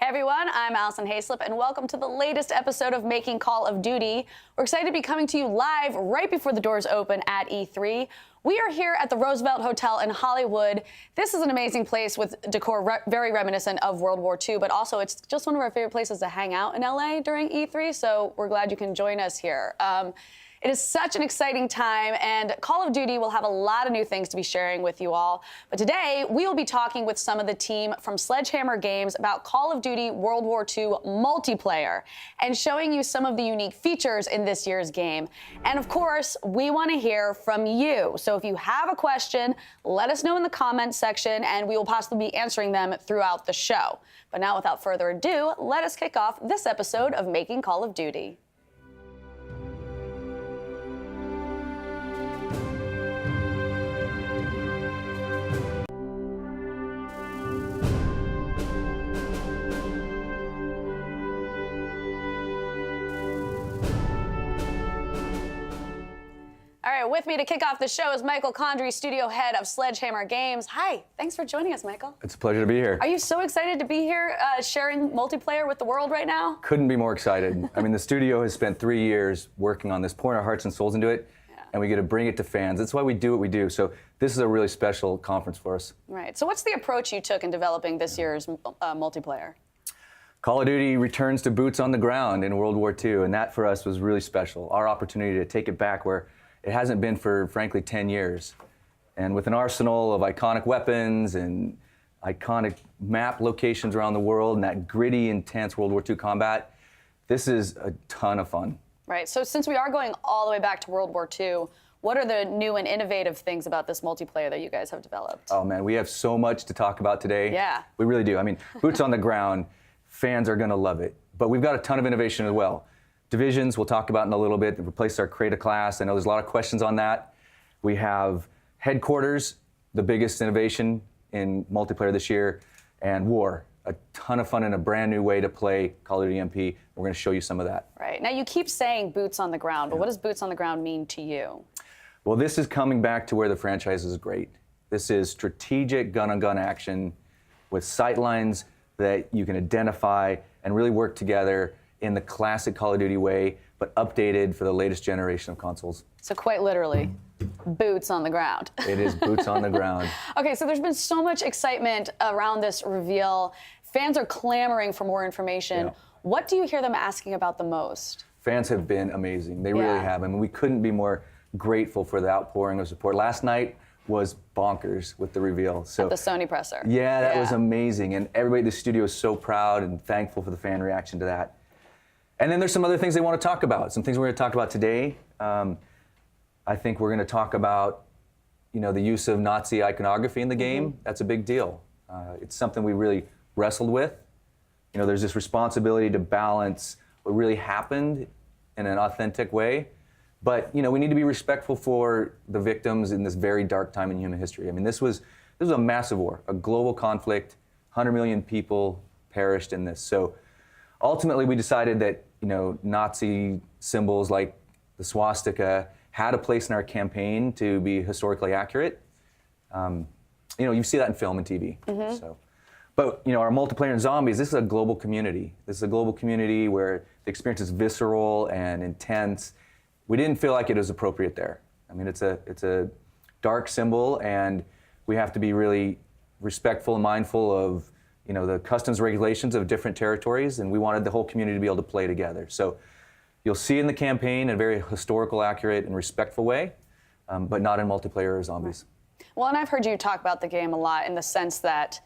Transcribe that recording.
Everyone, I'm Allison Hayslip, and welcome to the latest episode of Making Call of Duty. We're excited to be coming to you live right before the doors open at E3. We are here at the Roosevelt Hotel in Hollywood. This is an amazing place with decor very reminiscent of World War II, but also it's just one of our favorite places to hang out in LA during E3, so we're glad you can join us here. It is such an exciting time, and Call of Duty will have a lot of new things to be sharing with you all. But today, we will be talking with some of the team from Sledgehammer Games about Call of Duty World War II multiplayer and showing you some of the unique features in this year's game. And of course, we want to hear from you. So if you have a question, let us know in the comments section, and we will possibly be answering them throughout the show. But now, without further ado, let us kick off this episode of Making Call of Duty. All right, with me to kick off the show is Michael Condrey, studio head of Sledgehammer Games. Hi, thanks for joining us, Michael. It's a pleasure to be here. Are you so excited to be here sharing multiplayer with the world right now? Couldn't be more excited. I mean, the studio has spent 3 years working on this, pouring our hearts and souls into it, and we get to bring it to fans. That's why we do what we do. So this is a really special conference for us. Right. So what's the approach you took in developing this year's multiplayer? Call of Duty returns to boots on the ground in World War II, and that for us was really special. Our opportunity to take it back where it hasn't been for, frankly, 10 years. And with an arsenal of iconic weapons and iconic map locations around the world and that gritty, intense World War II combat, this is a ton of fun. Right. So since we are going all the way back to World War II, what are the new and innovative things about this multiplayer that you guys have developed? Oh, man, we have so much to talk about today. Yeah. We really do. I mean, boots on the ground, fans are going to love it. But we've got a ton of innovation as well. Divisions, we'll talk about in a little bit, replace our Create a Class. I know there's a lot of questions on that. We have Headquarters, the biggest innovation in multiplayer this year, and War, a ton of fun and a brand new way to play Call of Duty MP. We're going to show you some of that. Right. Now, you keep saying boots on the ground, but what does boots on the ground mean to you? Well, this is coming back to where the franchise is great. This is strategic gun-on-gun action with sight lines that you can identify and really work together in the classic Call of Duty way, but updated for the latest generation of consoles. So quite literally, boots on the ground. It is boots on the ground. Okay, so there's been so much excitement around this reveal. Fans are clamoring for more information. Yeah. What do you hear them asking about the most? Fans have been amazing. They really have. I mean, we couldn't be more grateful for the outpouring of support. Last night was bonkers with the reveal. So at the Sony presser. Yeah, that was amazing. And everybody at the studio is so proud and thankful for the fan reaction to that. And then there's some other things they want to talk about, some things we're going to talk about today. I think we're going to talk about, the use of Nazi iconography in the game. That's a big deal. It's something we really wrestled with. There's this responsibility to balance what really happened in an authentic way. But, we need to be respectful for the victims in this very dark time in human history. I mean, this was a massive war, a global conflict. 100 million people perished in this. So ultimately, we decided that Nazi symbols like the swastika had a place in our campaign to be historically accurate. You see that in film and TV. So, but our multiplayer in zombies, this is a global community. This is a global community where the experience is visceral and intense. We didn't feel like it was appropriate there. I mean, it's a dark symbol, and we have to be really respectful and mindful of the customs regulations of different territories, and we wanted the whole community to be able to play together. So you'll see in the campaign a very historical, accurate, and respectful way, but not in multiplayer or zombies. Well, and I've heard you talk about the game a lot in the sense that